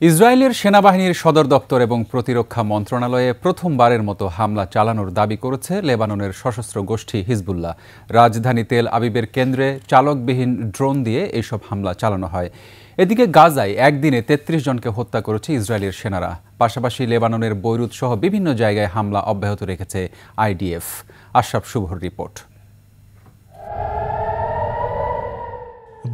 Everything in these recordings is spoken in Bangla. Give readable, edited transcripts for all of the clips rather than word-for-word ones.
ইসরায়েলের সেনাবাহিনীর সদর দপ্তর এবং প্রতিরক্ষা মন্ত্রণালয়ে প্রথমবারের মতো হামলা চালানোর দাবি করেছে লেবাননের সশস্ত্র গোষ্ঠী হিজবুল্লাহ। রাজধানী তেল আবিবের কেন্দ্রে চালকবিহীন ড্রোন দিয়ে এইসব হামলা চালানো হয়। এদিকে গাজায় একদিনে ৩৩ জনকে হত্যা করেছে ইসরায়েলের সেনারা। পাশাপাশি লেবাননের বৈরুত সহ বিভিন্ন জায়গায় হামলা অব্যাহত রেখেছে আইডিএফ। আশরাফ শুভর রিপোর্ট।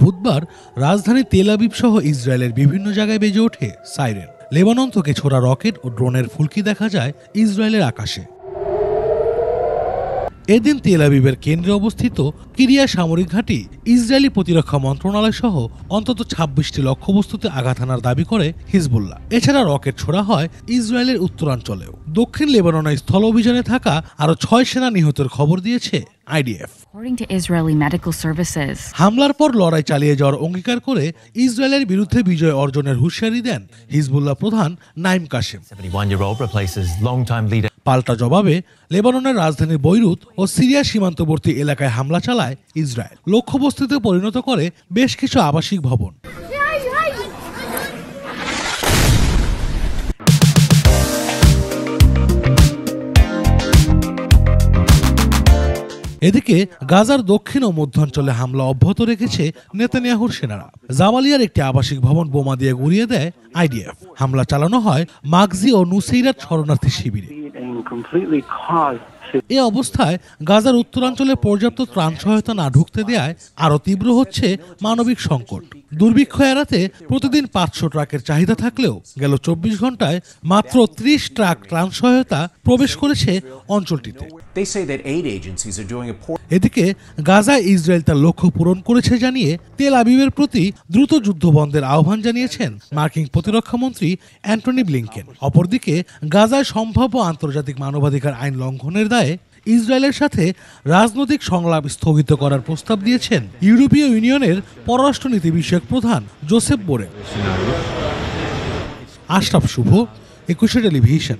বুধবার রাজধানী তেল আবিব সহ ইসরায়েলের বিভিন্ন জায়গায় বেজে ওঠে সাইরেন। লেবানন থেকে ছোড়া রকেট ও ড্রোনের ফুলকি দেখা যায় ইসরায়েলের আকাশে। এদিন তেল আবিবের কেন্দ্রে অবস্থিত কিরিয়া সামরিক ঘাঁটি ইসরায়েলি প্রতিরক্ষা মন্ত্রণালয় সহ অন্তত ২৬টি লক্ষ্যবস্তুতে আঘাত হানার দাবি করে হিজবুল্লাহ। এছাড়া রকেট ছোড়া হয় ইসরায়েলের উত্তরাঞ্চলেও। দক্ষিণ লেবাননের স্থল অভিযানে থাকা আরও ৬ সেনা নিহতের খবর দিয়েছে আইডিএফ। হামলার পর লড়াই চালিয়ে যাওয়ার অঙ্গীকার করে ইসরায়েলের বিরুদ্ধে বিজয় অর্জনের হুঁশিয়ারি দেন হিজবুল্লাহ প্রধান নাইম কাশেম। পাল্টা জবাবে লেবাননের রাজধানী বৈরুত ও সিরিয়া সীমান্তবর্তী এলাকায় হামলা চালায় ইসরায়েল। লক্ষ্যবস্তুতে পরিণত করে বেশ কিছু আবাসিক ভবন। এদিকে গাজার দক্ষিণ ও মধ্যাঞ্চলে হামলা অব্যাহত রেখেছে নেতানিয়াহুর সেনারা। জামালিয়ার একটি আবাসিক ভবন বোমা দিয়ে গুঁড়িয়ে দেয় আইডিএফ। হামলা চালানো হয় মাগজি ও নুসেইরাত শরণার্থী শিবিরে। এ অবস্থায় গাজার উত্তরাঞ্চলে পর্যাপ্ত ত্রাণ সহায়তা না ঢুকতে দেয়ায় আরও তীব্র হচ্ছে মানবিক সংকট। দুর্ভিক্ষ এড়াতে প্রতিদিন ৫০০ ট্রাকের চাহিদা থাকলেও গেল ২৪ ঘন্টায় মাত্র ৩০ ট্রাক ত্রাণ সহায়তা প্রবেশ করেছে অঞ্চলটিতে। এদিকে গাজায় ইসরায়েল তার লক্ষ্য পূরণ করেছে জানিয়ে তেল আবিবের প্রতি দ্রুত যুদ্ধ বন্ধের আহ্বান জানিয়েছেন মার্কিন প্রতিরক্ষা মন্ত্রী অ্যান্টনি ব্লিংকেন। অপরদিকে গাজায় সম্ভাব্য আন্তর্জাতিক মানবাধিকার আইন লঙ্ঘনের দায়ে ইসরায়েলের সাথে রাজনৈতিক সংলাপ স্থগিত করার প্রস্তাব দিয়েছেন ইউরোপীয় ইউনিয়নের পররাষ্ট্রনীতি বিষয়ক প্রধান জোসেফ বোরেল। আশরাফ শুভ, একুশে টেলিভিশন।